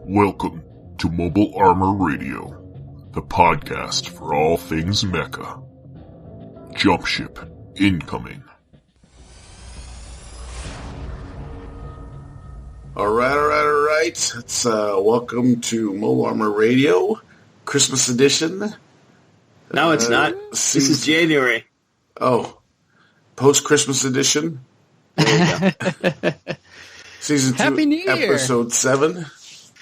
Welcome to Mobile Armor Radio, the podcast for all things Mecha. Jumpship incoming. All right. It's welcome to Mobile Armor Radio, Christmas edition. No, it's not. This is January. Oh, post-Christmas edition. Season 2, Happy New Year. Episode 7.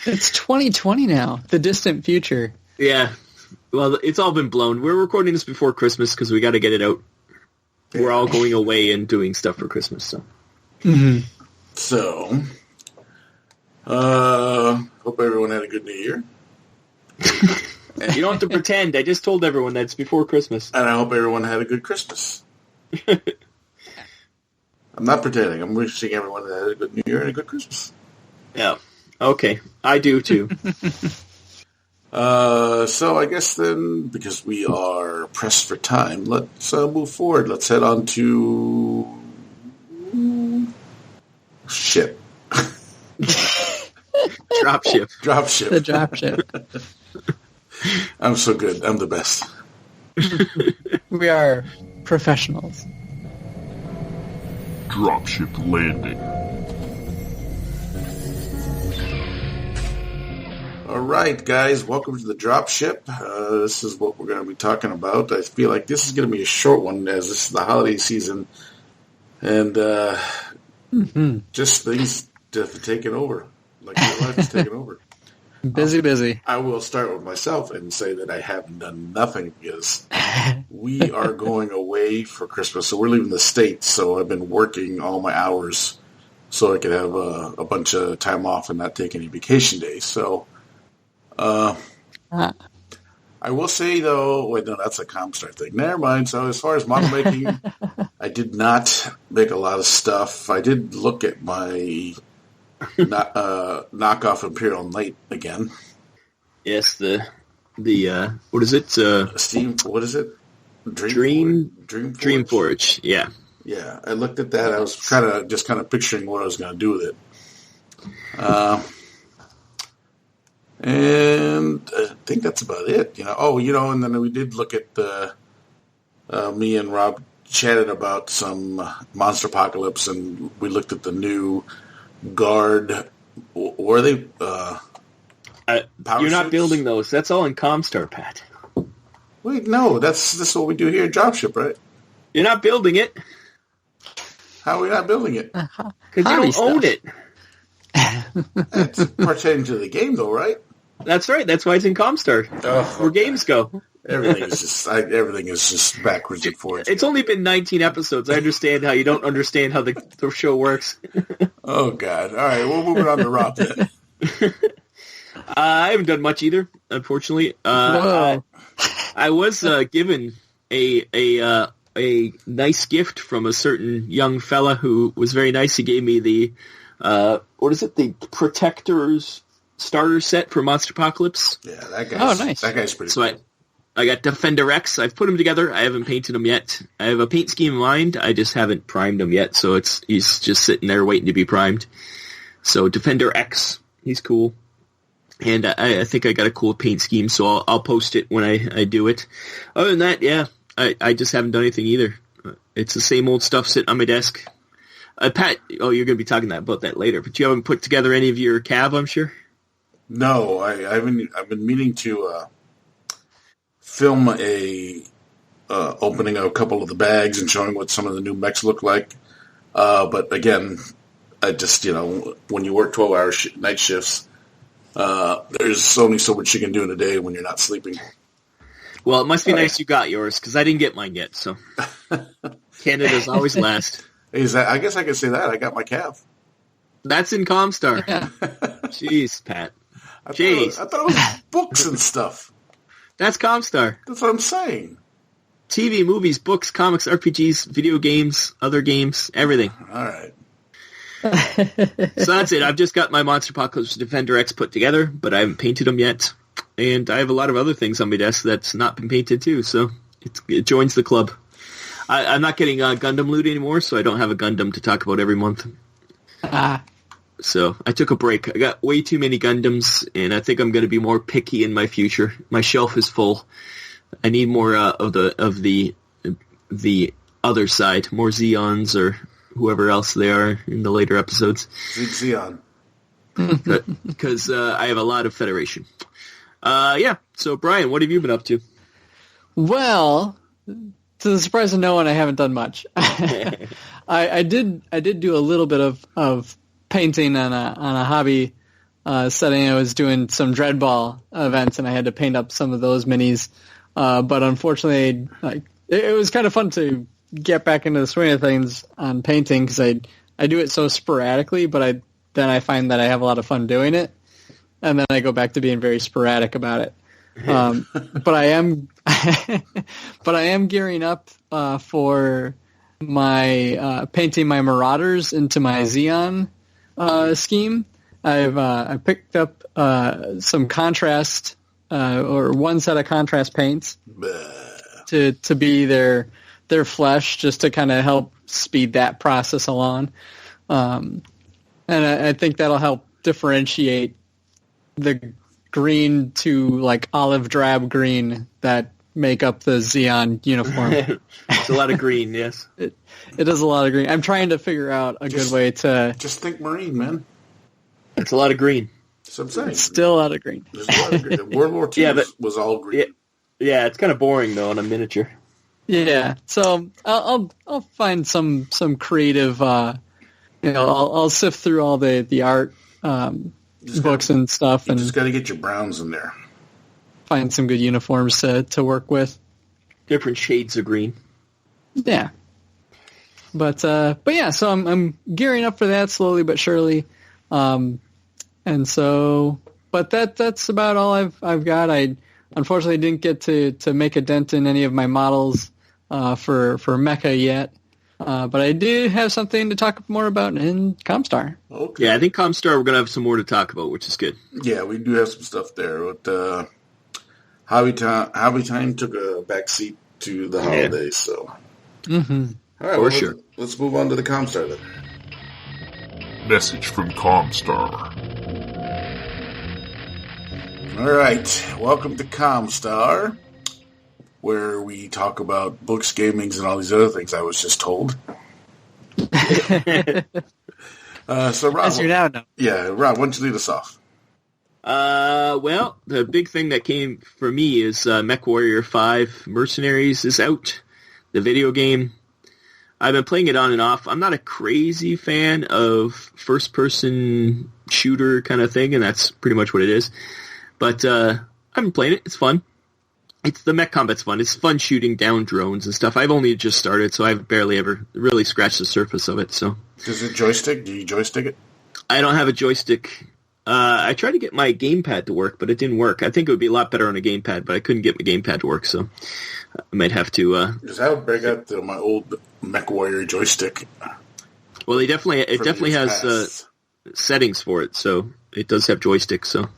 It's 2020 now, the distant future. Yeah. Well, it's all been blown. We're recording this before Christmas because we got to get it out. We're all going away and doing stuff for Christmas. So, hope everyone had a good New Year. You don't have to pretend. I just told everyone that it's before Christmas. And I hope everyone had a good Christmas. I'm not pretending. I'm wishing everyone had a good New Year and a good Christmas. Yeah. Okay. I do, too. So I guess then, because we are pressed for time, let's move forward. Let's head on to... Ship. Dropship. Dropship. The Dropship. I'm so good. I'm the best. We are professionals. Dropship landing. All right, guys. Welcome to the Dropship. This is what we're going to be talking about. I feel like this is going to be a short one as this is the holiday season. And just things just taking over. Like your life is taking over. Busy. I will start with myself and say that I have done nothing because we are going away for Christmas. So we're leaving the States. So I've been working all my hours so I could have a bunch of time off and not take any vacation days. So I will say, though, wait, no, that's a ComStar thing. Never mind. So as far as model making, I did not make a lot of stuff. I did look at my... knockoff Imperial Knight again. Yes, the what is it? Steam. What is it? Dreamforge. Yeah. Yeah, I looked at that. I was kind of picturing what I was going to do with it. And I think that's about it. And then we did look at me and Rob chatted about some Monster Apocalypse, and we looked at the new Guard. Were they you're power not suits? building those. That's all in ComStar, Pat. Wait, no, this is what we do here at Dropship, right? You're not building it. How are we not building it? Because you don't own it. It's pertaining to the game, though, right? That's right. That's why it's in ComStar. Where games go. Everything is just backwards and forwards. It's only been 19 episodes. I understand how you don't understand how the show works. Oh, God. All right, we'll move it on to Rob then. I haven't done much either, unfortunately. I was given a nice gift from a certain young fella who was very nice. He gave me the the Protectors starter set for Monster Apocalypse. Yeah, that guy's nice. That guy's pretty cool. I got Defender X. I've put them together. I haven't painted them yet. I have a paint scheme in mind. I just haven't primed them yet, so he's just sitting there waiting to be primed. So Defender X, he's cool. And I think I got a cool paint scheme, so I'll post it when I do it. Other than that, yeah, I just haven't done anything either. It's the same old stuff sitting on my desk. Pat, you're going to be talking about that later, but you haven't put together any of your cav, I'm sure? No, I've been meaning to film opening a couple of the bags and showing what some of the new mechs look like. But again, I just, when you work 12-hour night shifts, there's only so much you can do in a day when you're not sleeping. Well, it must be nice you got yours, because I didn't get mine yet, so Canada's always last. I guess I could say that. I got my calf. That's in ComStar. Yeah. Jeez, Pat. I thought it was books and stuff. That's ComStar. That's what I'm saying. TV, movies, books, comics, RPGs, video games, other games, everything. All right. So that's it. I've just got my Monster Apocalypse Defender X put together, but I haven't painted them yet. And I have a lot of other things on my desk that's not been painted too, so it joins the club. I'm not getting Gundam loot anymore, so I don't have a Gundam to talk about every month. So I took a break. I got way too many Gundams, and I think I'm going to be more picky in my future. My shelf is full. I need more of the other side, more Zeons or whoever else they are in the later episodes. Zeon. Because I have a lot of Federation. Yeah. So Brian, what have you been up to? Well, to the surprise of no one, I haven't done much. I did do a little bit of painting on a hobby setting. I was doing some Dreadball events, and I had to paint up some of those minis. But unfortunately, it was kind of fun to get back into the swing of things on painting because I do it so sporadically, but then I find that I have a lot of fun doing it, and then I go back to being very sporadic about it. But I am gearing up for my painting my Marauders into my Zeon scheme. I picked up some contrast or one set of contrast paints to be their flesh, just to kind of help speed that process along. And I think that'll help differentiate the green to like olive drab green that make up the Zeon uniform. It's a lot of green, yes. It is a lot of green. I'm trying to figure out a good way to... Just think Marine, man. It's a lot of green. That's what I'm saying. It's still a lot of green. There's a lot of green. World War II was all green. Yeah, it's kind of boring, though, on a miniature. Yeah, so I'll find some creative... I'll sift through all the art books and stuff. You just got to get your browns in there. Find some good uniforms to work with. Different shades of green. Yeah. But yeah, so I'm gearing up for that slowly but surely. And so, but that's about all I've got. I unfortunately didn't get to make a dent in any of my models for Mecha yet. But I did have something to talk more about in ComStar. Okay. Yeah, I think ComStar we're going to have some more to talk about, which is good. Yeah, we do have some stuff there. But Hobby Time took a backseat to the holidays, so. Mm-hmm. All right, for sure. Let's move on to the ComStar then. Message from ComStar. All right, welcome to ComStar, where we talk about books, gamings, and all these other things I was just told. So Rob, as you now know. Yeah, Rob, why don't you lead us off? Well, the big thing that came for me is MechWarrior 5 Mercenaries is out, the video game. I've been playing it on and off. I'm not a crazy fan of first-person shooter kind of thing, and that's pretty much what it is. But I've been playing it. It's fun. The mech combat's fun. It's fun shooting down drones and stuff. I've only just started, so I've barely ever really scratched the surface of it. So, does it joystick? Do you joystick it? I don't have a joystick. I tried to get my gamepad to work, but it didn't work. I think it would be a lot better on a gamepad, but I couldn't get my gamepad to work, so I might have to... Because I would break out my old MechWarrior joystick. Well, it definitely has settings for it, so it does have joystick, so...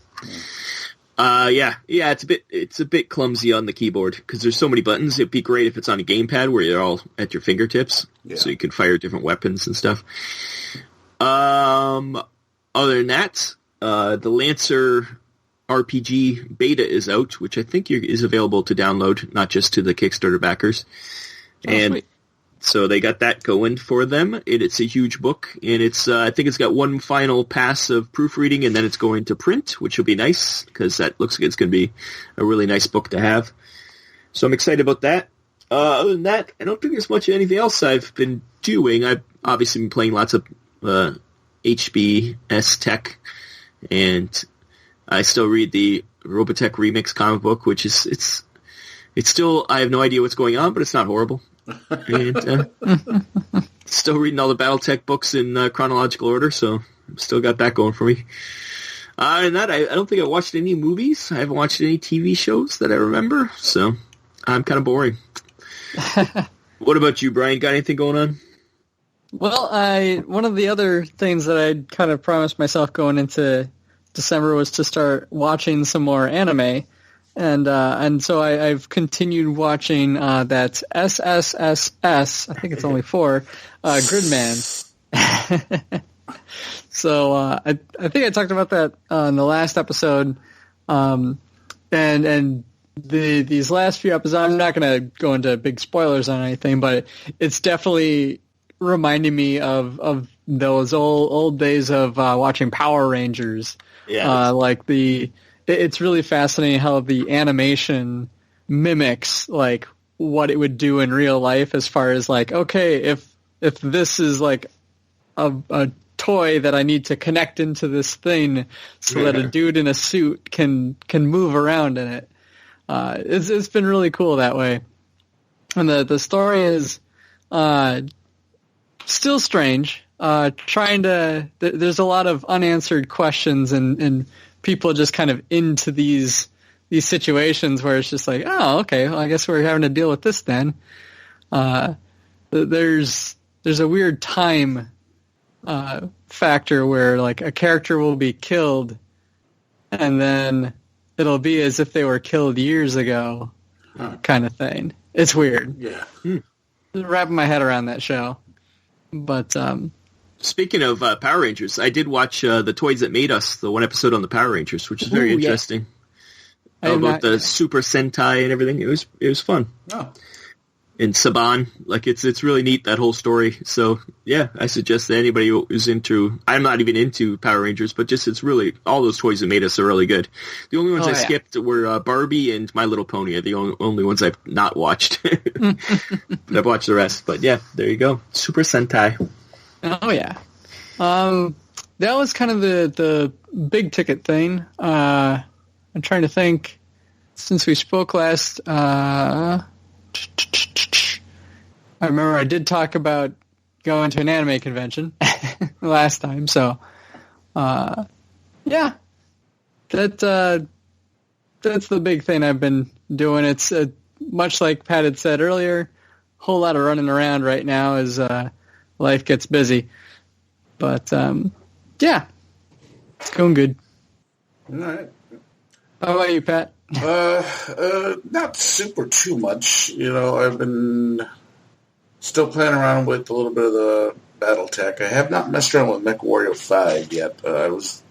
Yeah, it's a bit clumsy on the keyboard because there's so many buttons. It'd be great if it's on a gamepad where you're all at your fingertips, so you can fire different weapons and stuff. Other than that, the Lancer RPG beta is out, which I think is available to download, not just to the Kickstarter backers. Sweet. So they got that going for them. It's a huge book, and I think it's got one final pass of proofreading, and then it's going to print, which will be nice, because that looks like it's going to be a really nice book to have. So I'm excited about that. Other than that, I don't think there's much of anything else I've been doing. I've obviously been playing lots of HBS Tech, and I still read the Robotech Remix comic book, which is, it's still, I have no idea what's going on, but it's not horrible. And still reading all the Battletech books in chronological order, so still got that going for me. Other than that, I don't think I watched any movies. I haven't watched any TV shows that I remember, so I'm kind of boring. What about you, Brian? Got anything going on? Well, one of the other things that I kind of promised myself going into December was to start watching some more anime. And so I've continued watching that SSSS, I think it's only 4, Gridman. So I think I talked about that in the last episode, and these last few episodes. I'm not going to go into big spoilers on anything, but it's definitely reminding me of those old days of watching Power Rangers. Yeah, it's really fascinating how the animation mimics like what it would do in real life, as far as like, okay, if this is like a toy that I need to connect into this thing so that a dude in a suit can move around in it. It's been really cool that way. And the story is still strange. There's a lot of unanswered questions and people just kind of into these situations where it's just like, oh, okay, well, I guess we're having to deal with this then. There's a weird time factor where like a character will be killed and then it'll be as if they were killed years ago, kind of thing. It's weird. Yeah. Wrapping my head around that show. But speaking of Power Rangers, I did watch The Toys That Made Us, the one episode on the Power Rangers, which is very interesting. About the Super Sentai and everything. It was fun. Oh. And Saban, like it's really neat, that whole story. So yeah, I suggest that anybody who's into, I'm not even into Power Rangers, but just it's really, all those Toys That Made Us are really good. The only ones I skipped were Barbie and My Little Pony are the only ones I've not watched. But I've watched the rest. But yeah, there you go. Super Sentai. Oh yeah. That was kind of the big ticket thing. I'm trying to think, since we spoke last, I remember I did talk about going to an anime convention last time, so yeah, that's the big thing I've been doing. It's much like Pat had said earlier, a whole lot of running around right now as life gets busy, but yeah, it's going good. All right. How about you, Pat? Not super too much. I've been still playing around with a little bit of the Battletech. I have not messed around with MechWarrior 5 yet. I was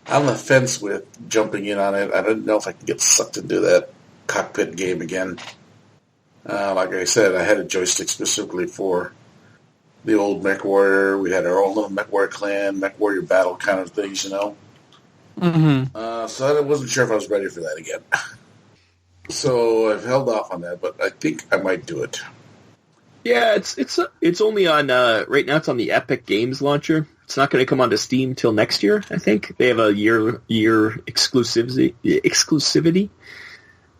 on the fence with jumping in on it. I didn't know if I could get sucked into that cockpit game again. Like I said, I had a joystick specifically for the old MechWarrior. We had our own little MechWarrior clan, MechWarrior battle kind of things, Mm-hmm. So I wasn't sure if I was ready for that again. So I've held off on that, but I think I might do it. Yeah, it's only on right now. It's on the Epic Games launcher. It's not going to come onto Steam till next year. I think they have a year exclusivity,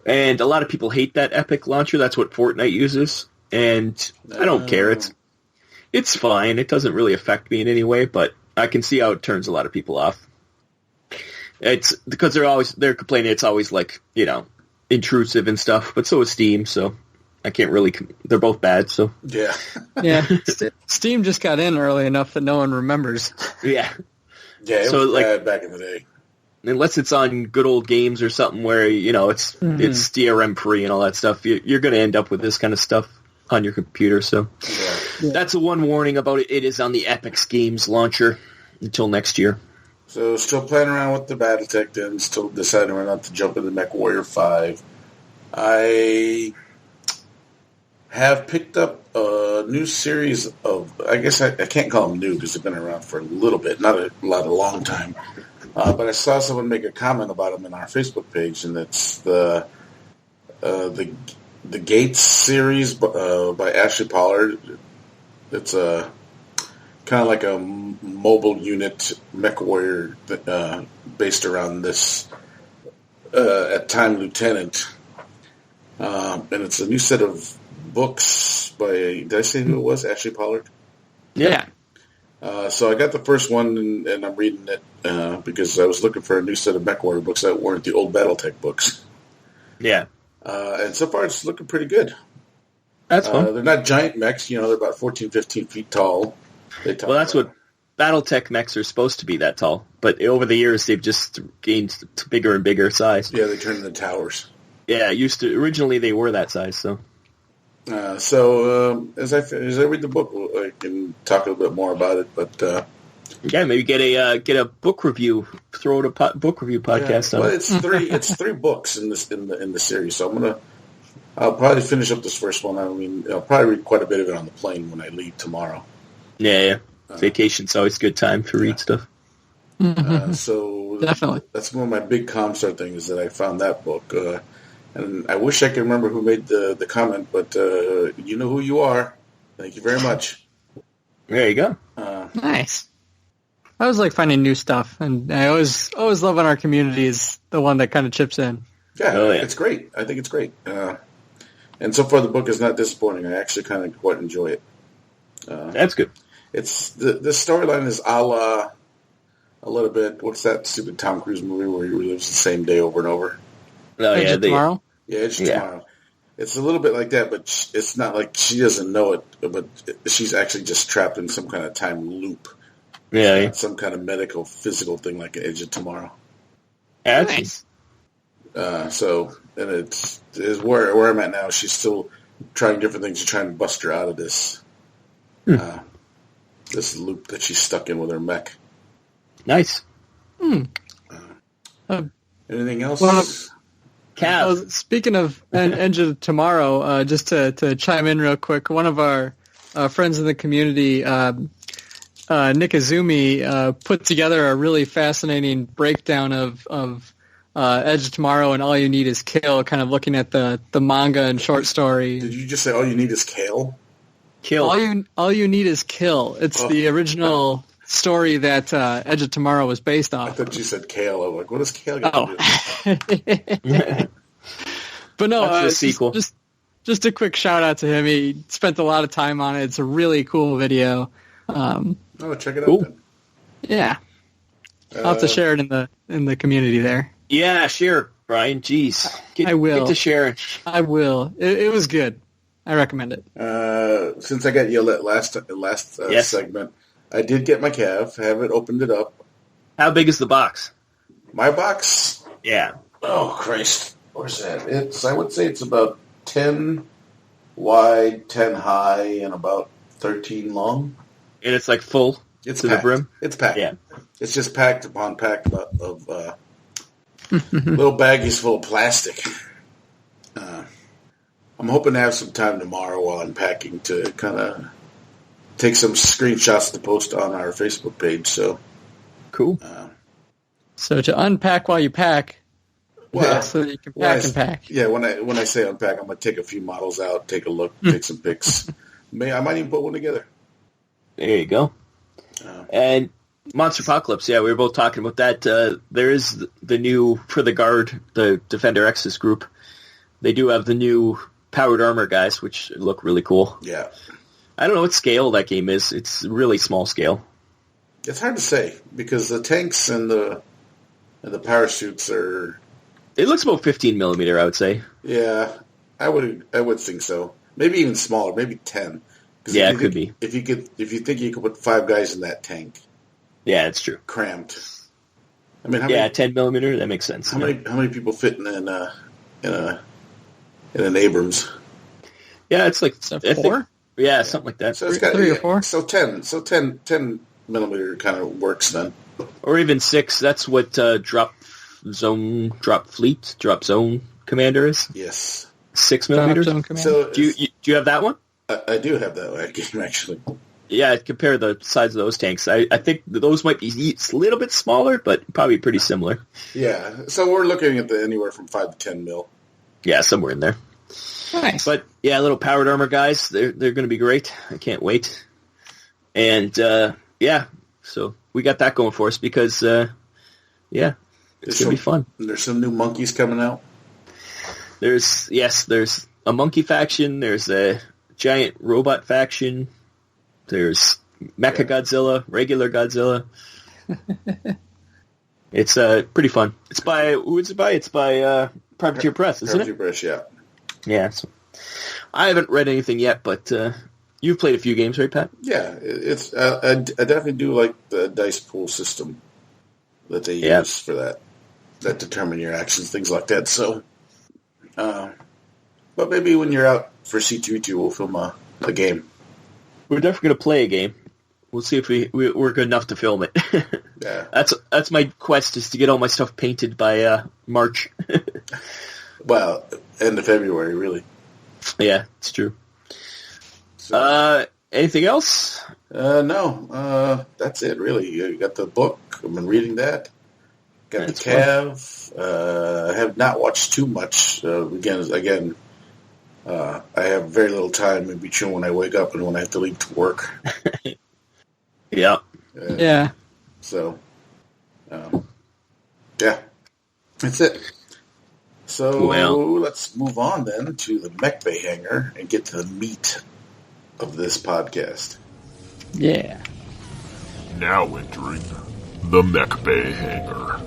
and a lot of people hate that Epic launcher. That's what Fortnite uses, and I don't care. It's fine. It doesn't really affect me in any way, but I can see how it turns a lot of people off. It's because they're complaining it's always like, intrusive and stuff, but so is Steam, so I can't really, they're both bad, so. Yeah. Yeah. Steam just got in early enough that no one remembers. Yeah. Yeah, it was bad back in the day. Unless it's on good old games or something where, it's DRM free and all that stuff, you're going to end up with this kind of stuff on your computer, so. Yeah. That's the one warning about it. It is on the Epic Games launcher until next year. So still playing around with the Battletech then, still deciding whether or not to jump into MechWarrior 5. I have picked up a new series of, I guess I can't call them new because they've been around for a little bit, not a long time. But I saw someone make a comment about them in our Facebook page, and it's the Gates series by Ashley Pollard. It's a kind of like a mobile unit MechWarrior based around this at Time Lieutenant. And it's a new set of books by, did I say who it was? Ashley Pollard? Yeah. So I got the first one, and I'm reading it because I was looking for a new set of MechWarrior books that weren't the old Battletech books. Yeah. And so far it's looking pretty good. That's fun. They're not giant mechs, they're about 14, 15 feet tall. Well, that's what Battletech mechs are supposed to be, that tall. But over the years, they've just gained bigger and bigger size. Yeah, they turned into towers. Yeah, originally they were that size, so. As I read the book, I can talk a little bit more about it. But Yeah, maybe get a book review. Throw it a book review podcast. Yeah. Well, it's three books in the series. So I'll probably finish up this first one. I mean, I'll probably read quite a bit of it on the plane when I leave tomorrow. Yeah. Vacation's always a good time to read stuff. So definitely, that's one of my big ComStar things that I found that book. And I wish I could remember who made the comment, but you know who you are. Thank you very much. There you go. Nice. I always like finding new stuff, and I always love when our community is the one that kind of chips in. Yeah, it's great. I think it's great. And so far, the book is not disappointing. I actually kind of quite enjoy it. That's good. It's the storyline is a la a little bit. What's that stupid Tom Cruise movie where he relives the same day over and over? Oh yeah, Tomorrow. Yeah, it's tomorrow. It's a little bit like that, but it's not like she doesn't know it. But she's actually just trapped in some kind of time loop. Yeah, some kind of medical, physical thing like an Edge of Tomorrow. Nice. So, and it's where I'm at now. She's still trying different things to try and bust her out of this this loop that she's stuck in with her mech. Nice. Anything else? Cav. Speaking of Edge of Tomorrow, just to chime in real quick, one of our friends in the community, Nick Azumi, put together a really fascinating breakdown of Edge of Tomorrow and All You Need Is Kill, kind of looking at the manga and short story. Did you just say All You Need Is Kale? Kill. All you need is kill. It's the original story that Edge of Tomorrow was based off. I thought you said kale. I was like, what does kale got to do? But no, that's the sequel. Just a quick shout out to him. He spent a lot of time on it. It's a really cool video. Check it cool. out then. Yeah. I'll have to share it in the community there. Yeah, share, Brian. Jeez. I will. Get to share it. I will. It was good. I recommend it. Since I got yelled at last segment, I did get my calf, haven't opened it up. How big is the box? My box? Yeah. Oh, Christ. Where's that? I would say it's about 10 wide, 10 high, and about 13 long. And it's like full it's to packed. the brim? It's packed. Yeah. It's just packed upon packed of little baggies full of plastic. I'm hoping to have some time tomorrow while I'm packing to kind of take some screenshots to post on our Facebook page. So cool. So to unpack while you pack, so that you can pack and pack. Yeah, when I say unpack, I'm going to take a few models out, take a look, take some pics. I might even put one together. There you go. And Monster Apocalypse, yeah, we were both talking about that. There is the new, for the Guard, the Defender X's group, they do have the new powered armor guys, which look really cool. Yeah. I don't know what scale that game is. It's really small scale. It's hard to say, because the tanks and the parachutes are... It looks about 15 millimeter, I would say. Yeah, I would think so. Maybe even smaller, maybe 10. Yeah, it could be. If you think you could put 5 guys in that tank. Yeah, it's true. Cramped. I mean, 10 millimeter, that makes sense. How many people fit in an Abrams? Yeah, it's like 4? Yeah, something like that. So it's got 3 or 4. So 10 millimeter kind of works then. Or even 6. That's what Drop Zone Commander is. Yes. 6 millimeters. Drop Zone Commander. So Do you have that one? I do have that game actually. Yeah, compare the size of those tanks. I think those might be a little bit smaller, but probably pretty similar. Yeah, so we're looking at anywhere from 5 to 10 mil. Yeah, somewhere in there. Nice. But yeah, little powered armor guys, they're going to be great. I can't wait. And yeah, so we got that going for us because it's going to be fun. There's some new monkeys coming out. There's a monkey faction. There's a giant robot faction. There's Mecha Godzilla, regular Godzilla. It's pretty fun. It's by who's it by? It's by Privateer Press, isn't Privateer Press, yeah. Yeah. So, I haven't read anything yet, but you've played a few games, right, Pat? Yeah, it's I definitely do like the dice pool system that they use for that determine your actions, things like that. So, but maybe when you're out for C2E2, we'll film a game. We're definitely going to play a game. We'll see if we're good enough to film it. Yeah. That's my quest, is to get all my stuff painted by March. Well, end of February, really. Yeah, it's true. So, anything else? No. That's it, really. You got the book. I've been reading that. Got the Cav. I have not watched too much. Again, I have very little time in between when I wake up and when I have to leave to work. Yeah. Yeah. So, yeah. That's it. So let's move on then to the MechBay Hanger and get to the meat of this podcast. Yeah. Now entering the MechBay Hanger.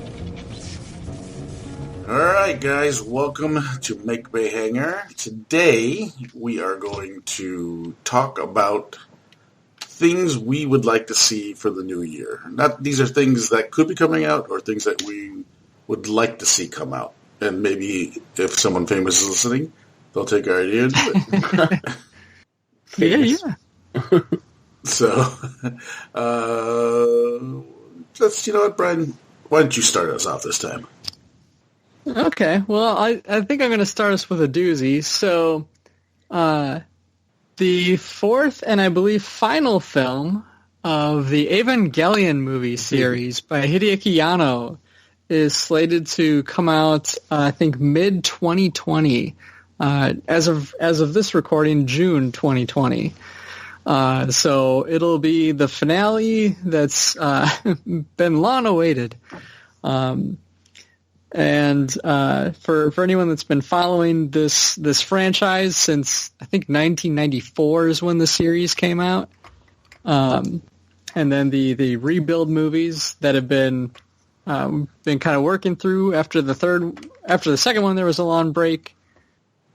All right, guys, welcome to MechBay Hanger. Today, we are going to talk about things we would like to see for the new year. These are things that could be coming out or things that we would like to see come out. And maybe if someone famous is listening, they'll take our idea and do it. Yeah. So, you know what, Brian? Why don't you start us off this time? Okay, well, I think I'm going to start us with a doozy. So, the fourth and I believe final film of the Evangelion movie series by Hideaki Anno is slated to come out, I think, mid-2020. As of this recording, June 2020. So it'll be the finale that's been long awaited. And for anyone that's been following this franchise since, I think, 1994 is when the series came out. And then the rebuild movies that have been kind of working through after the second one, there was a long break.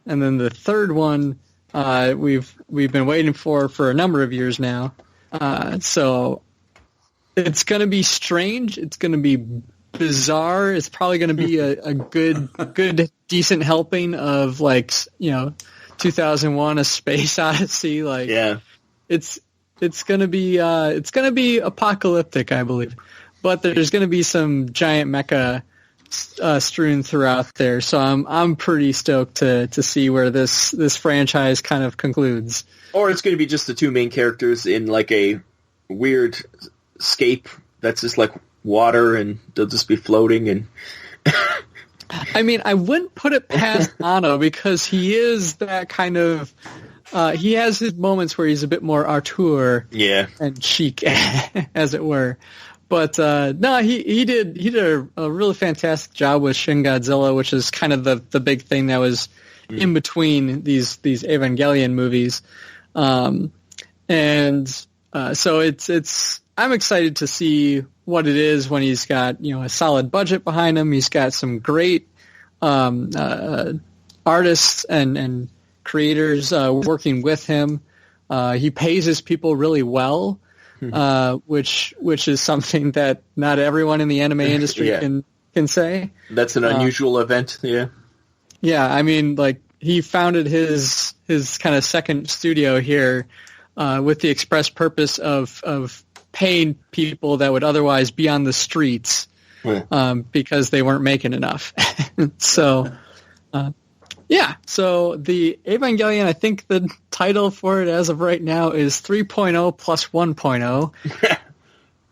And then the third one, we've been waiting for a number of years now. So it's going to be strange. It's going to be bizarre. It's probably going to be a good, decent helping of 2001: A Space Odyssey. It's going to be apocalyptic, I believe. But there's going to be some giant mecha strewn throughout there, so I'm pretty stoked to see where this franchise kind of concludes. Or it's going to be just the two main characters in a weird scape that's just like water, and they'll just be floating. And I mean, I wouldn't put it past Anno because he is that kind of. He has his moments where he's a bit more auteur, and chic, as it were. But no, he did a really fantastic job with Shin Godzilla, which is kind of the big thing that was in between these Evangelion movies, so it's I'm excited to see what it is when he's got a solid budget behind him. He's got some great artists and creators working with him. He pays his people really well. Which is something that not everyone in the anime industry can say. That's an unusual event, yeah. Yeah, I mean, he founded his kind of second studio here with the express purpose of paying people that would otherwise be on the streets because they weren't making enough. So. So the Evangelion, I think the title for it as of right now is 3.0 plus 1.0,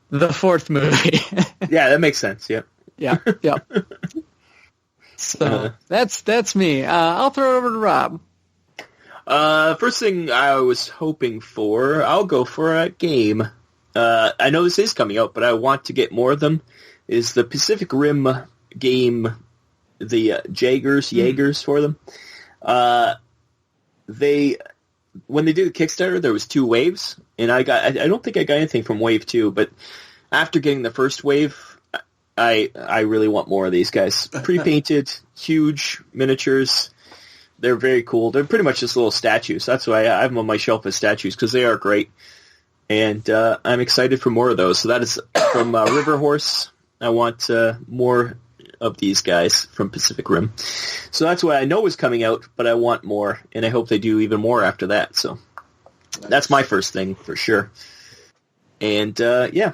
the fourth movie. Yeah, that makes sense, yep. Yeah. So that's me. I'll throw it over to Rob. First thing I was hoping for, I'll go for a game. I know this is coming out, but I want to get more of them, is the Pacific Rim game, the Jaegers for them. When they did the Kickstarter, there was 2 waves, and I don't think I got anything from wave 2, but after getting the first wave, I really want more of these guys. Pre-painted, huge miniatures. They're very cool. They're pretty much just little statues. That's why I have them on my shelf as statues, because they are great. And I'm excited for more of those. So that is from River Horse. I want more of these guys from Pacific Rim. So that's what I know is coming out, but I want more, and I hope they do even more after that. So that's my first thing for sure. And, yeah,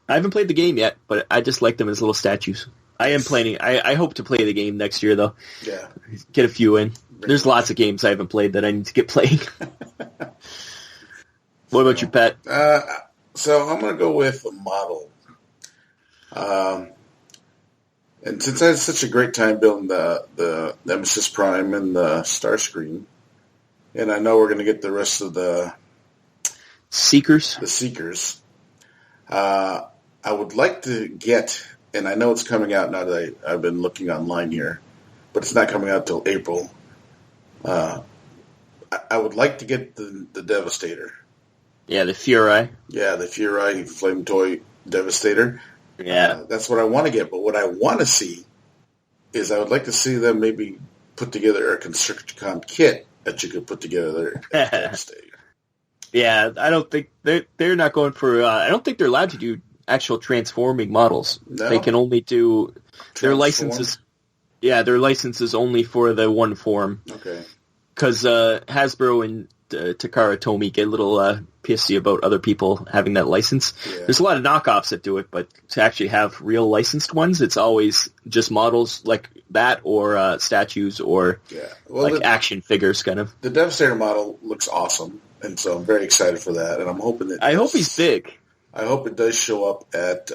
I haven't played the game yet, but I just like them as little statues. I am planning. I hope to play the game next year, though. Yeah. Get a few in. There's lots of games I haven't played that I need to get playing. What about you, Pat? So I'm going to go with a model. And since I had such a great time building the Nemesis Prime and the Starscream, and I know we're going to get the rest of the Seekers. The Seekers, I would like to get, and I know it's coming out now that I've been looking online here, but it's not coming out till April. I would like to get the Devastator. Yeah, the Furai. Yeah, the Furai Flame Toy Devastator. Yeah. That's what I want to get. But what I want to see is I would like to see them maybe put together a Constructicon kit that you could put together as Devastator. Yeah, I don't think they're not going for. I don't think they're allowed to do actual transforming models. No? They can only do their licenses. Yeah, their license is only for the one form. Okay. Because Hasbro and Takara Tomy get a little pissy about other people having that license. Yeah. There's a lot of knockoffs that do it, but to actually have real licensed ones, it's always just models like that or statues or action figures, kind of. The Devastator model looks awesome, and so I'm very excited for that, and I'm hoping that... I hope he's big. I hope it does show up at...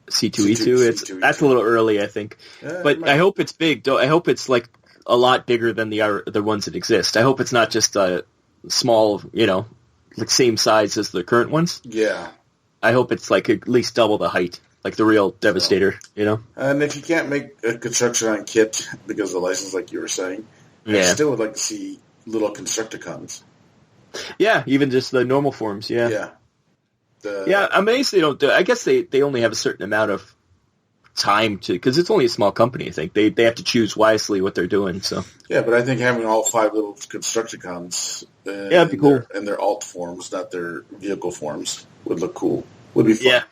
C2E2. That's a little early, I think. But I hope it's big. I hope it's like a lot bigger than the ones that exist. I hope it's not just a small, like same size as the current ones. Yeah. I hope it's like at least double the height, like the real Devastator, And if you can't make a Constructicon kit because of the license, like you were saying, I still would like to see little Constructicons. Yeah, even just the normal forms, yeah. Yeah. I'm amazed they don't do it. I guess they only have a certain amount of time to, because it's only a small company, I think. They have to choose wisely what they're doing, so. Yeah, but I think having all 5 little Constructicons that'd be cool. And their alt forms, not their vehicle forms, would look cool. Would be fun.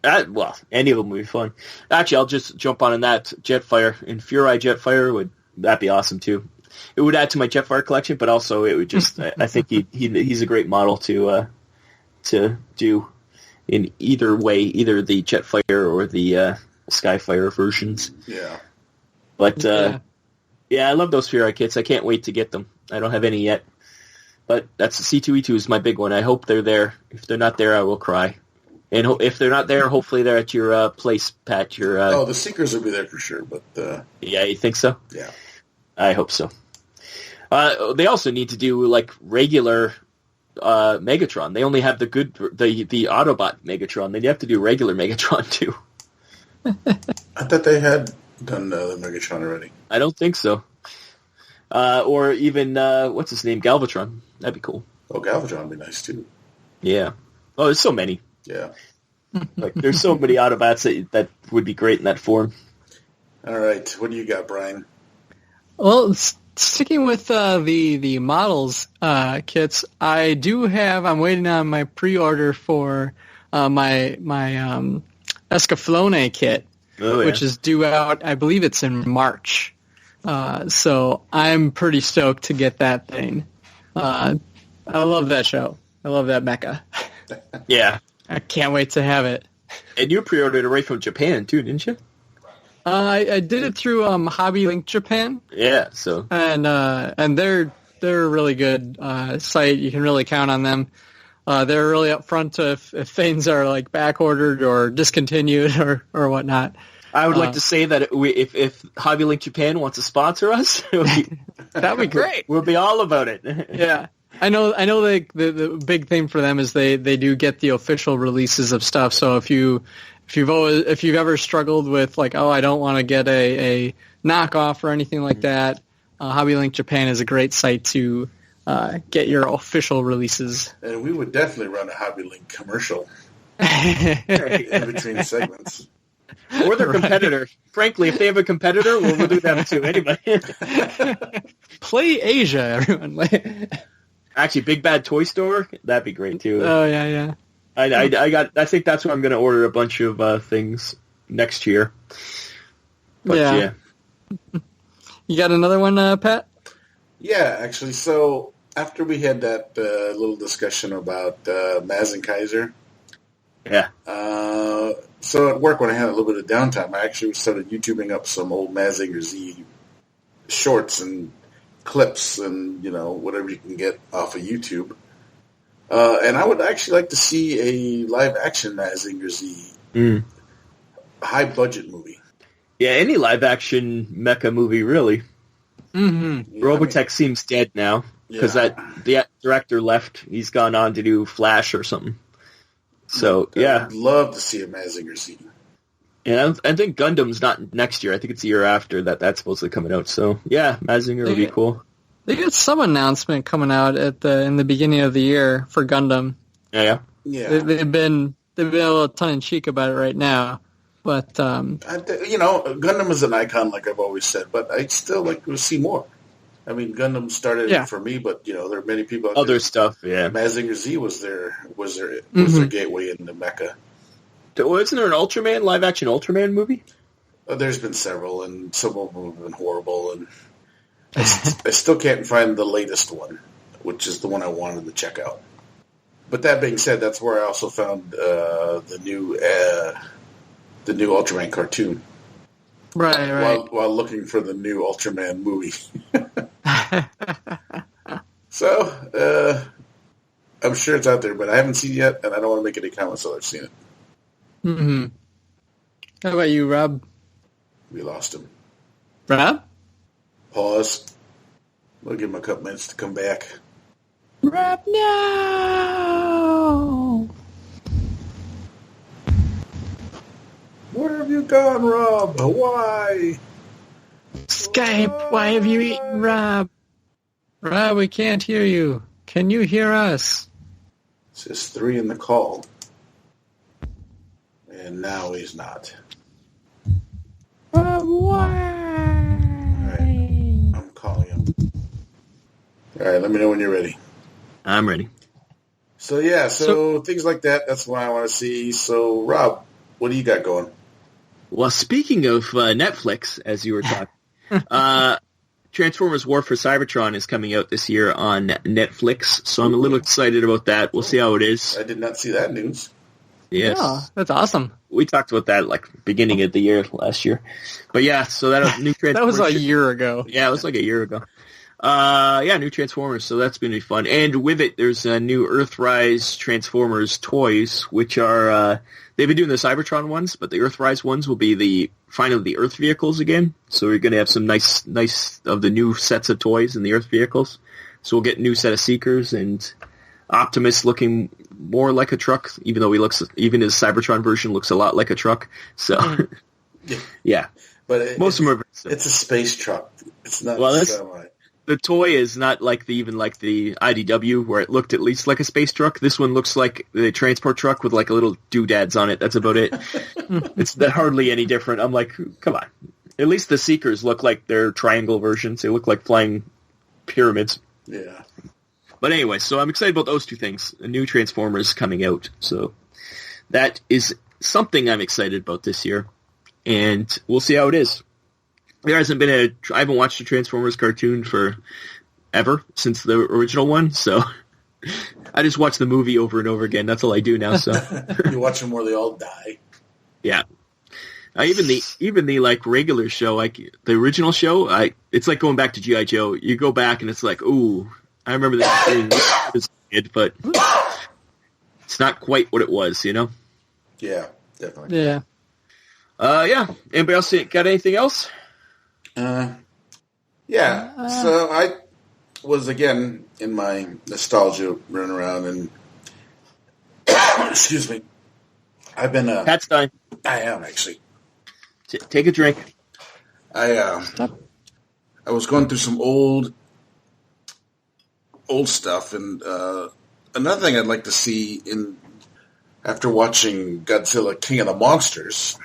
Yeah. Well, any of them would be fun. Actually, I'll just jump on that Jetfire. And Furai Jetfire, that'd be awesome, too. It would add to my Jetfire collection, but also it would just, I think he's a great model to do in either way, either the Jetfire or the Skyfire versions. Yeah. But, I love those Furai kits. I can't wait to get them. I don't have any yet. But that's C2E2 is my big one. I hope they're there. If they're not there, I will cry. And if they're not there, hopefully they're at your place, Pat. The Seekers will be there for sure. But yeah, you think so? Yeah. I hope so. They also need to do, like, regular... Megatron. They only have the Autobot Megatron. They have to do regular Megatron too. I thought they had done the Megatron already. I don't think so. Or even what's his name, Galvatron. That'd be cool. Oh, Galvatron would be nice too. Yeah. Oh, there's so many. Yeah. Like there's so many Autobots that would be great in that form. All right, what do you got, Brian? Well, sticking with the models kits, I'm waiting on my pre-order for my Escaflowne kit, which is due out, I believe it's in March. So I'm pretty stoked to get that thing. I love that show. I love that mecha. Yeah. I can't wait to have it. And you pre-ordered it right from Japan too, didn't you? I did it through Hobby Link Japan. Yeah, so and they're a really good site. You can really count on them. They're really upfront if things are like back ordered or discontinued or whatnot. I would like to say that if Hobby Link Japan wants to sponsor us, that'd be great. We'll be all about it. Yeah. I know. The big thing for them is they do get the official releases of stuff. So if you've ever struggled with like, I don't want to get a knockoff or anything like that, Hobby Link Japan is a great site to get your official releases. And we would definitely run a Hobby Link commercial in between segments. Or their competitor. Right. Frankly, if they have a competitor, we'll do that too. Anyway, Play Asia, everyone. Actually, Big Bad Toy Store, that'd be great too. Oh yeah. I think that's where I'm going to order a bunch of things next year. But, yeah. You got another one, Pat? Yeah, actually. So after we had that little discussion about Maz and Kaiser, Yeah. so at work when I had a little bit of downtime, I actually started YouTubing up some old Mazinger Z shorts and clips and, whatever you can get off of YouTube. And I would actually like to see a live-action Mazinger Z high-budget movie. Yeah, any live-action mecha movie, really. Mm-hmm. Robotech seems dead now, because the director left. He's gone on to do Flash or something. So, I'd love to see a Mazinger Z. And I think Gundam's not next year. I think it's the year after that's supposed to be coming out. So, yeah, Mazinger would be cool. They got some announcement coming out in the beginning of the year for Gundam. Yeah. They've been a little tongue-in-cheek about it right now. But, Gundam is an icon, like I've always said, but I'd still like to see more. I mean, Gundam started for me, but there are many people out Other stuff, yeah. Mazinger Z was their gateway into Mecha. Isn't there an Ultraman, live-action Ultraman movie? There's been several, and some of them have been horrible, and I still can't find the latest one, which is the one I wanted to check out. But that being said, that's where I also found the new Ultraman cartoon. Right. While looking for the new Ultraman movie. So, I'm sure it's out there, but I haven't seen it yet, and I don't want to make any comments until I've seen it. Mm-hmm. How about you, Rob? We lost him. Rob? Pause. We'll give him a couple minutes to come back. Rob, no! Where have you gone, Rob? Why? Skype, why have you eaten Rob? Rob, we can't hear you. Can you hear us? It says 3 in the call. And now he's not. Rob, why? All right. I'm calling him. All right, let me know when you're ready. I'm ready. So things like that, that's what I want to see. So, Rob, what do you got going? Well, speaking of Netflix, as you were talking, Transformers War for Cybertron is coming out this year on Netflix, so I'm a little excited about that. We'll see how it is. I did not see that news. Yes. Yeah, that's awesome. We talked about that beginning of the year last year. But yeah, so that new Transformers... That was a year ago. Yeah, it was like a year ago. New Transformers, so that's going to be fun. And with it, there's new Earthrise Transformers toys, which are... they've been doing the Cybertron ones, but the Earthrise ones will be finally the Earth vehicles again. So we're going to have some nice of the new sets of toys in the Earth vehicles. So we'll get a new set of Seekers and Optimus looking more like a truck, even though even his Cybertron version looks a lot like a truck. So, yeah. But most of them are... It's a space truck. It's not semi. The toy is not like the IDW, where it looked at least like a space truck. This one looks like the transport truck with like a little doodads on it. That's about it. It's hardly any different. I'm like, come on. At least the Seekers look like they're triangle versions. They look like flying pyramids. Yeah. But anyway, so I'm excited about those two things. A new Transformers coming out. So that is something I'm excited about this year. And we'll see how it is. There hasn't been I haven't watched a Transformers cartoon for ever since the original one, so I just watch the movie over and over again. That's all I do now. So you watch them where they all die. Yeah. Even the regular show, the original show, it's like going back to G.I. Joe. You go back and it's like, ooh, I remember this as a kid, but it's not quite what it was, Yeah, definitely. Yeah. Anybody else got anything else? So I was again in my nostalgia running around and excuse me. I've been Pat's dying. I am actually. Take a drink. I was going through some old stuff, and another thing I'd like to see after watching Godzilla King of the Monsters.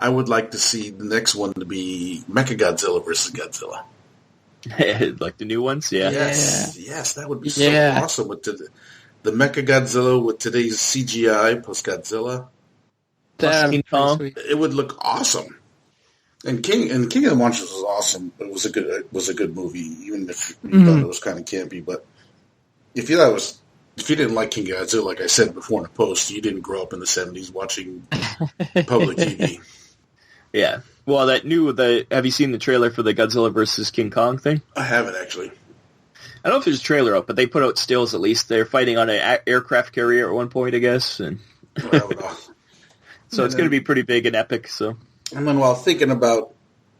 I would like to see the next one to be Mecha Godzilla versus Godzilla. Like the new ones? Yeah. Yes, that would be so awesome with the Mecha Godzilla with today's CGI plus Godzilla. Plus King Kong. It would look awesome. And King of the Monsters was awesome. It was a good movie, even if you thought it was kind of campy. But if you didn't like King Godzilla, like I said before in the post, you didn't grow up in the 70s watching public TV. Yeah. Well, have you seen the trailer for the Godzilla versus King Kong thing? I haven't, actually. I don't know if there's a trailer up, but they put out stills at least. They're fighting on an aircraft carrier at one point, I guess. And I don't know. So it's going to be pretty big and epic. So. And then while thinking about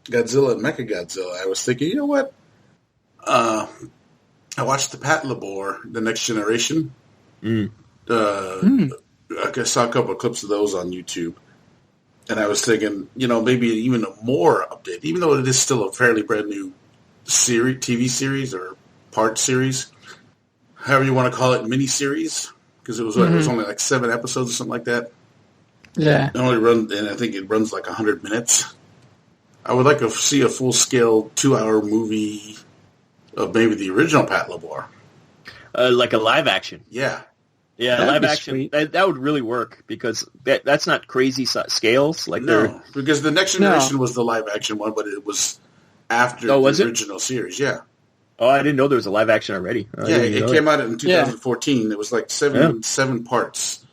Godzilla and Mecha Godzilla, I was thinking, you know what? I watched the Pat Labor, The Next Generation. I saw a couple of clips of those on YouTube. And I was thinking, maybe even a more update, even though it is still a fairly brand new TV series or part series, however you want to call it, mini-series, because it was only like 7 episodes or something like that. Yeah. And I think it runs like 100 minutes. I would like to see a full-scale 2-hour movie of maybe the original Pat Labor. Like a live action. Yeah. Yeah, live action. That would really work because that's not crazy scales. No, because the Next Generation was the live action one, but it was after the original series. Yeah. Oh, I didn't know there was a live action already. It came out in 2014. Yeah. It was like seven parts,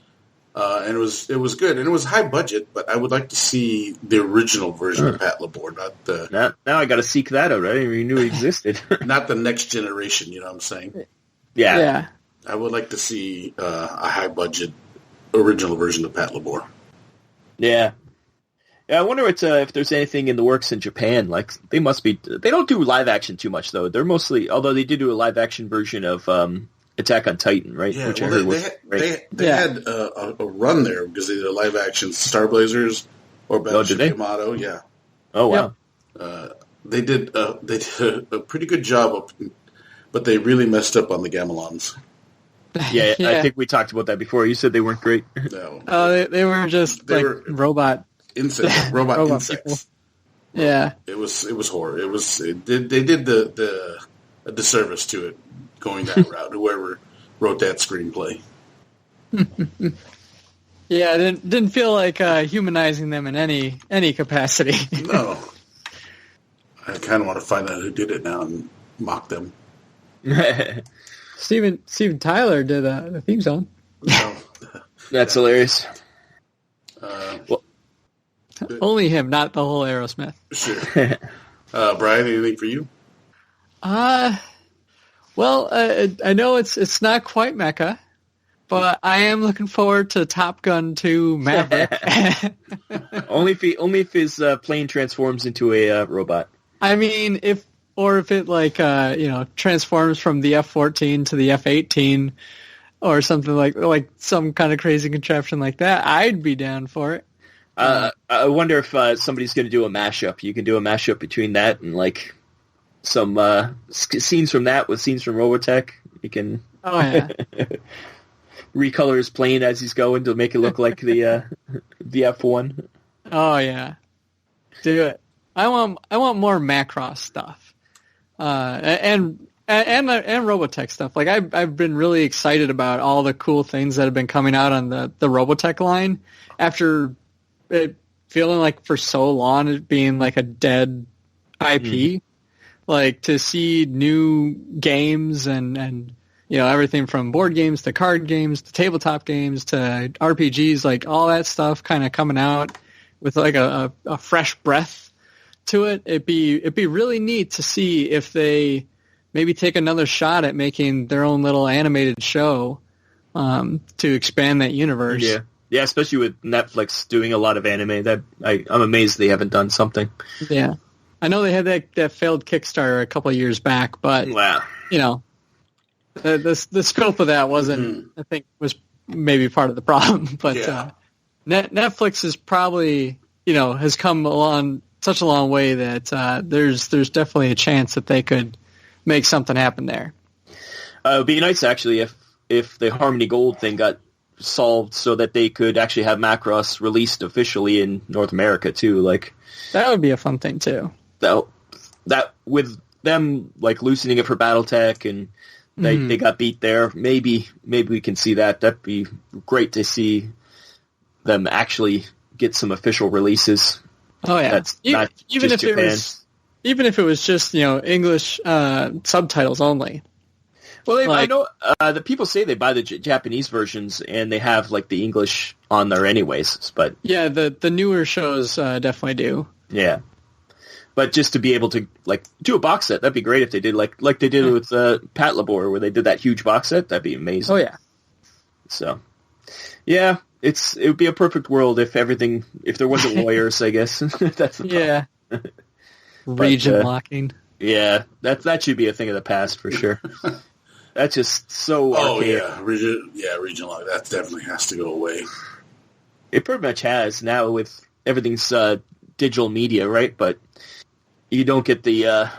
and it was good, and it was high budget. But I would like to see the original version of Pat Labor, not the. Now I got to seek that out. I didn't even know it existed. Not the Next Generation. You know what I'm saying? Yeah. Yeah. I would like to see a high-budget original version of Pat Labor. Yeah. Yeah, I wonder if there's anything in the works in Japan. Like, they must be... They don't do live action too much, though. They're mostly... Although they did do a live action version of Attack on Titan, right? Yeah, which they had a run there because they did a live action Star Blazers or Battleship Yamato. Yeah. Oh, wow. They did a pretty good job, but they really messed up on the Gamelons. Yeah, I think we talked about that before. You said they weren't great. No. They were just robot insects. Robot insects. People. Yeah. It was horror. They did the a disservice to it going that route. Whoever wrote that screenplay. Yeah, it didn't feel like humanizing them in any capacity. No. I kind of want to find out who did it now and mock them. Steven Tyler did the theme song. No. That's hilarious. Only him, not the whole Aerosmith. Sure. Brian, anything for you? Well, I know it's not quite Mecha, but I am looking forward to Top Gun 2 Maverick. only if his plane transforms into a robot. I mean, if it transforms from the F-14 to the F-18 or something like some kind of crazy contraption like that, I'd be down for it. I wonder if somebody's going to do a mashup. You can do a mashup between that and like some scenes from that with scenes from Robotech. You can recolor his plane as he's going to make it look like the F1. Oh yeah, do it. I want more Macross stuff. And Robotech stuff. Like I've been really excited about all the cool things that have been coming out on the Robotech line after it feeling like for so long it being like a dead IP. Like to see new games and everything from board games to card games to tabletop games to RPGs, like all that stuff kind of coming out with like a fresh breath to it. It'd be really neat to see if they maybe take another shot at making their own little animated show to expand that universe. Yeah, especially with Netflix doing a lot of anime. That I'm amazed they haven't done something. Yeah, I know they had that failed Kickstarter a couple of years back, but wow, the scope of that wasn't. I think was maybe part of the problem. But Netflix is probably has come along such a long way that there's definitely a chance that they could make something happen there. It would be nice actually if the Harmony Gold thing got solved so that they could actually have Macross released officially in North America too. Like that would be a fun thing too. That with them like loosening it for Battletech and they got beat there. Maybe we can see that. That'd be great to see them actually get some official releases. Oh yeah. That's not even just if Japan. Even if it was just English subtitles only. Well, I know the people say they buy the Japanese versions and they have like the English on there anyways. But yeah, the newer shows definitely do. Yeah, but just to be able to like do a box set, that'd be great if they did like they did with Pat Labor, where they did that huge box set. That'd be amazing. Oh yeah. So, yeah, it would be a perfect world if there wasn't lawyers. I guess that's the problem. Region locking. Yeah, that should be a thing of the past for sure. That's just so archaic. region lock. That definitely has to go away. It pretty much has now with everything's digital media, right? But you don't get the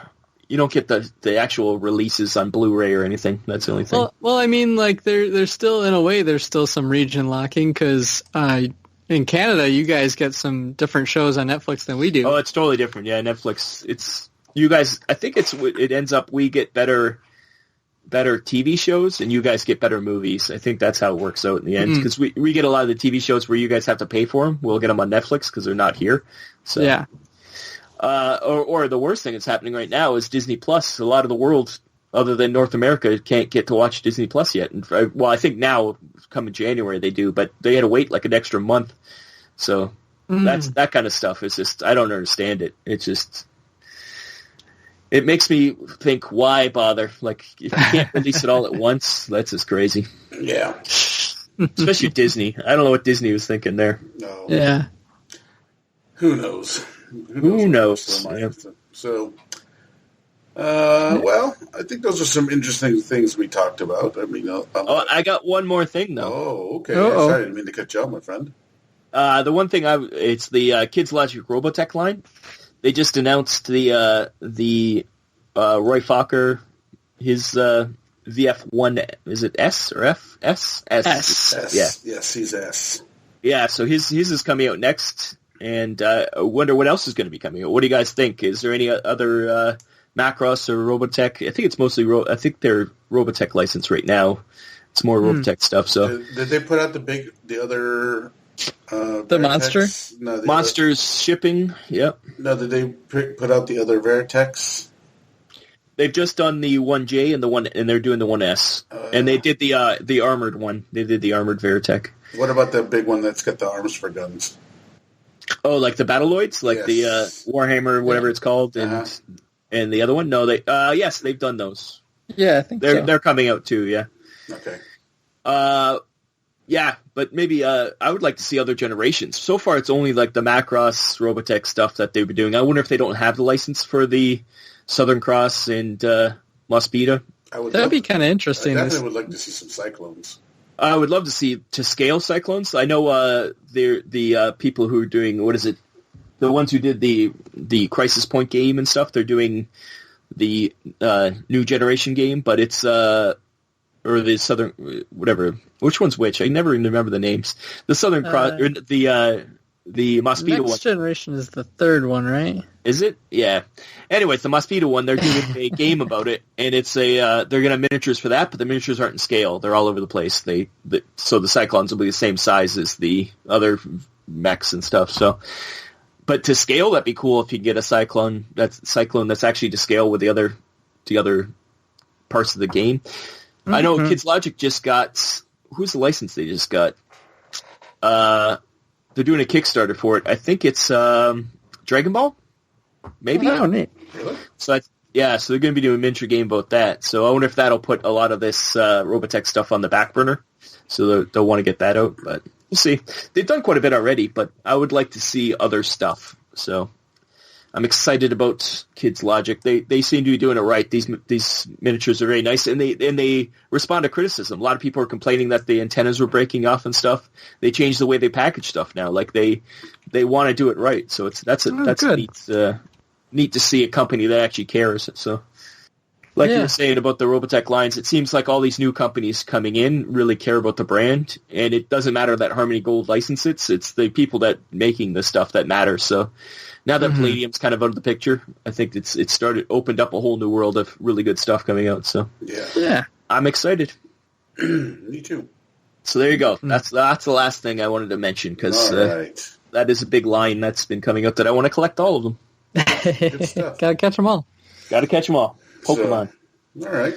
actual releases on Blu-ray or anything. That's the only thing. Well, I mean, like there's still in a way there's still some region locking because in Canada you guys get some different shows on Netflix than we do. Oh, it's totally different. Yeah, Netflix. It's you guys. I think it ends up we get better TV shows and you guys get better movies. I think that's how it works out in the end because we get a lot of the TV shows where you guys have to pay for them. We'll get them on Netflix because they're not here. So yeah. Or the worst thing that's happening right now is Disney Plus. A lot of the world, other than North America, can't get to watch Disney Plus yet. And I think now, coming January, they do, but they had to wait like an extra month. So that kind of stuff is just, I don't understand it. It's just, it makes me think, why bother? Like, if you can't release it all at once, that's just crazy. Yeah. Especially Disney. I don't know what Disney was thinking there. No. Yeah. Who knows? Who knows? So, well, I think those are some interesting things we talked about. I mean, I got one more thing, though. Oh, okay. Uh-oh. Sorry, I didn't mean to cut you off, my friend. The one thing it's the Kids Logic Robotech line. They just announced the Roy Fokker, his VF1. Is it S or F? S. S. Yeah. Yes, he's S. Yeah. So his is coming out next, and I wonder what else is going to be coming out. What do you guys think? Is there any other Macross or Robotech? I think it's mostly I think they're Robotech licensed right now. It's more Robotech stuff. So did they put out the other? The monster? No, Monsters shipping. Yep. No, did they put out the other Veritex? They've just done the 1J and they're doing the 1S, and they did the armored one. They did the armored Veritech. What about the big one that's got the arms for guns? Oh, like the Battleoids, like Yes. the Warhammer, whatever it's called, and the other one. No, yes, they've done those. Yeah, I think They're coming out too. Yeah. Okay. Yeah, but maybe I would like to see other generations. So far, it's only like the Macross Robotech stuff that they've been doing. I wonder if they don't have the license for the Southern Cross and Mospeada. That'd be kind of interesting. I definitely would like to see some Cyclones. I would love to see to scale Cyclones. I know the people who are doing, what is it? The ones who did the Crisis Point game and stuff. They're doing the new generation game, but it's or the Southern whatever. Which one's which? I never even remember the names. The Southern Cross, or the Mospeada one. Next generation is the third one, right? Is it? Yeah. Anyways, the Mospeada one, they're doing a game about it, and it's they're gonna have miniatures for that, but the miniatures aren't in scale. They're all over the place. So the Cyclones will be the same size as the other mechs and stuff. So, but to scale, that'd be cool if you can get a Cyclone that's actually to scale with the other parts of the game. Mm-hmm. I know Kids Logic just got. Who's the license they just got? They're doing a Kickstarter for it. I think it's Dragon Ball, maybe. Oh, neat. Really? So they're going to be doing a miniature game about that. So I wonder if that'll put a lot of this Robotech stuff on the back burner. So they'll want to get that out, but we'll see. They've done quite a bit already, but I would like to see other stuff. So I'm excited about Kids Logic. They seem to be doing it right. These miniatures are very nice, and they respond to criticism. A lot of people are complaining that the antennas were breaking off and stuff. They changed the way they package stuff now. Like they want to do it right. So that's neat to see a company that actually cares. So, like you were saying about the Robotech lines, it seems like all these new companies coming in really care about the brand, and it doesn't matter that Harmony Gold license it. It's the people that making the stuff that matters. So. Now that Palladium's kind of out of the picture, I think it's opened up a whole new world of really good stuff coming out. So yeah, I'm excited. Me too. So there you go. That's the last thing I wanted to mention because that is a big line that's been coming up that I want to collect all of them. Good stuff. Gotta catch them all. Got to catch them all. Pokemon. All right.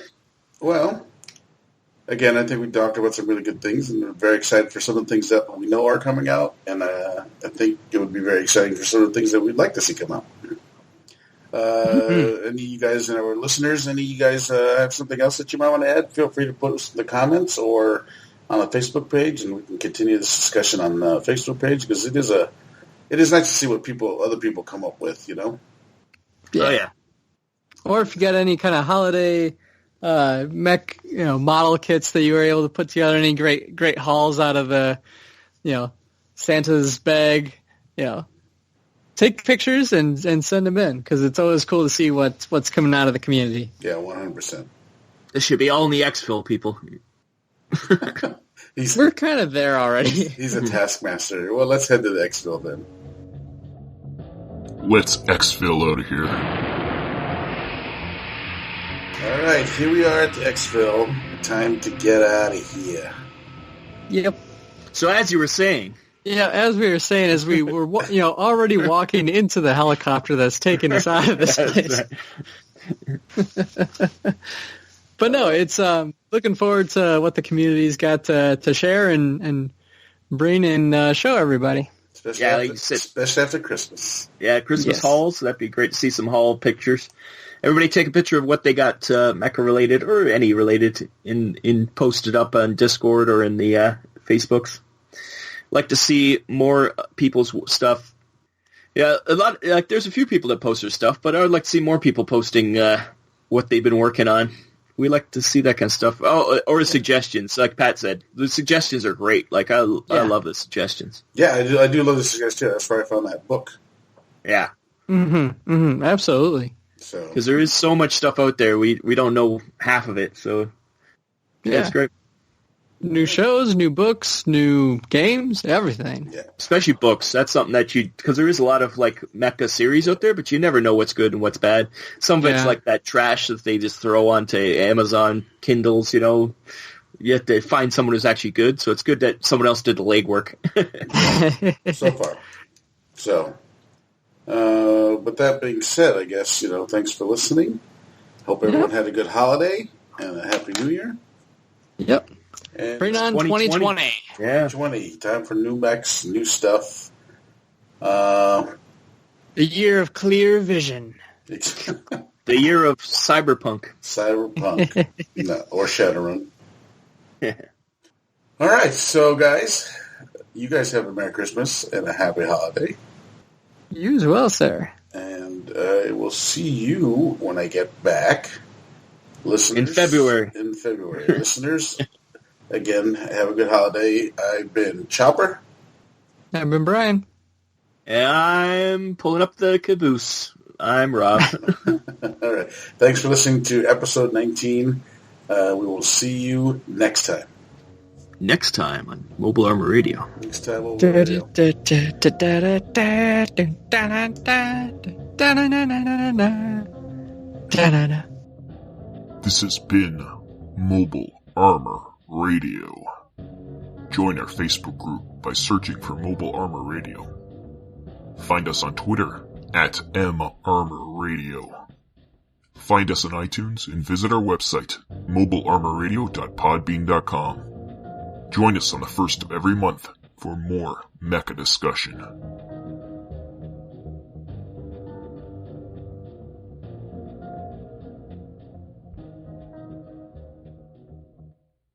Well, again, I think we talked about some really good things, and we're very excited for some of the things that we know are coming out, and I think it would be very exciting for some of the things that we'd like to see come out. Any of you guys and our listeners, any of you guys have something else that you might want to add? Feel free to post in the comments or on the Facebook page, and we can continue this discussion on the Facebook page, because it is nice to see what other people come up with, you know? Yeah. Oh, yeah. Or if you got any kind of holiday mech, model kits that you were able to put together, any great hauls out of the, Santa's bag, take pictures and send them in, because it's always cool to see what's coming out of the community. Yeah, 100%. This should be all in the ExFil, people. We're kind of there already. He's a taskmaster. Well, let's head to the ExFil then. Let's ExFil out of here. All right, here we are at the ExFil. Time to get out of here. Yep. So as you were saying... Yeah, as we were saying, as we were, already walking into the helicopter that's taking us out of this place. But no, it's looking forward to what the community's got to share and bring and show everybody. Especially after Christmas. Yeah, Christmas hauls. So that'd be great to see some haul pictures. Everybody take a picture of what they got Mecha related or any related in posted up on Discord or in the Facebooks. Like to see more people's stuff. Yeah, a lot. There's a few people that post their stuff, but I would like to see more people posting what they've been working on. We like to see that kind of stuff. Oh, or suggestions, like Pat said. The suggestions are great. I love the suggestions. Yeah, I do love the suggestions. That's where I found that book. Yeah. Absolutely. Because there is so much stuff out there, we don't know half of it. So yeah, it's great. New shows, new books, new games, everything. Yeah. Especially books. That's something that because there is a lot of Mecha series out there, but you never know what's good and what's bad. Some of it's like that trash that they just throw onto Amazon Kindles, You have to find someone who's actually good, so it's good that someone else did the legwork. So far. So, but that being said, I guess, thanks for listening. Hope everyone had a good holiday and a Happy New Year. Yep. And bring on 2020. Yeah. 2020. Time for new mechs, new stuff. The year of clear vision. The year of cyberpunk. Cyberpunk. No, or Shadowrun. All right, so guys, you guys have a Merry Christmas and a Happy Holiday. You as well, sir. And I will see you when I get back. Listeners. In February. Listeners, again, have a good holiday. I've been Chopper. I've been Brian. And I'm pulling up the caboose. I'm Rob. All right. Thanks for listening to episode 19. We will see you next time. Next time on Mobile Armor Radio. Next time on Mobile Radio. This has been Mobile Armor Radio. Join our Facebook group by searching for Mobile Armor Radio. Find us on Twitter at @MArmorRadio. Find us on iTunes and visit our website, mobilearmorradio.podbean.com. Join us on the first of every month for more Mecha discussion.